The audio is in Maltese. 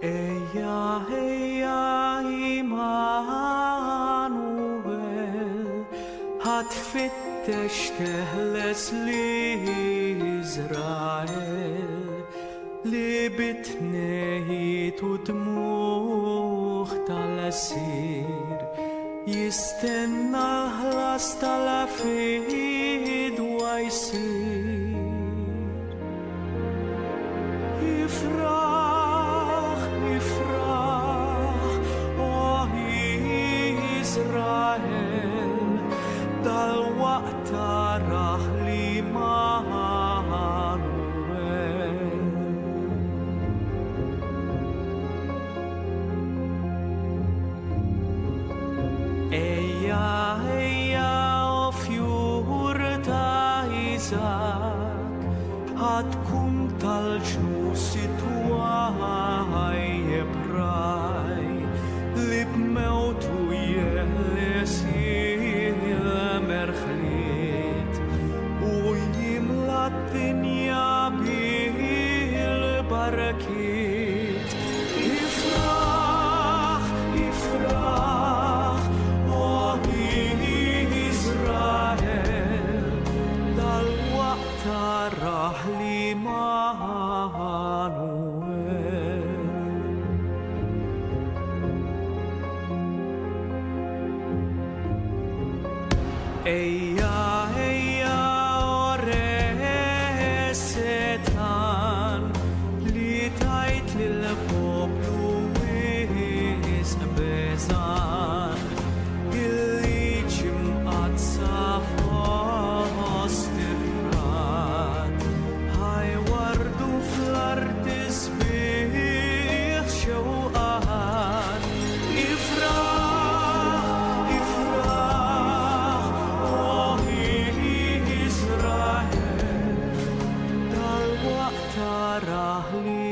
Eya Immanuel, هتفتش تهلس لإسرائيل لبتنهي تدموخ تلسير يستنى هلاس تلفيد ويسير يفرح أوه إسرائيل دل وقت راح لإمانويل Eya fjurta Isak hat kumt al situai ebrai lib meutu yelesil merchlit u yimlat dunya bil barakit ifrach Israel dal waqt rah لإمانويل Eya resetan litait lil poplu is bezan Rahli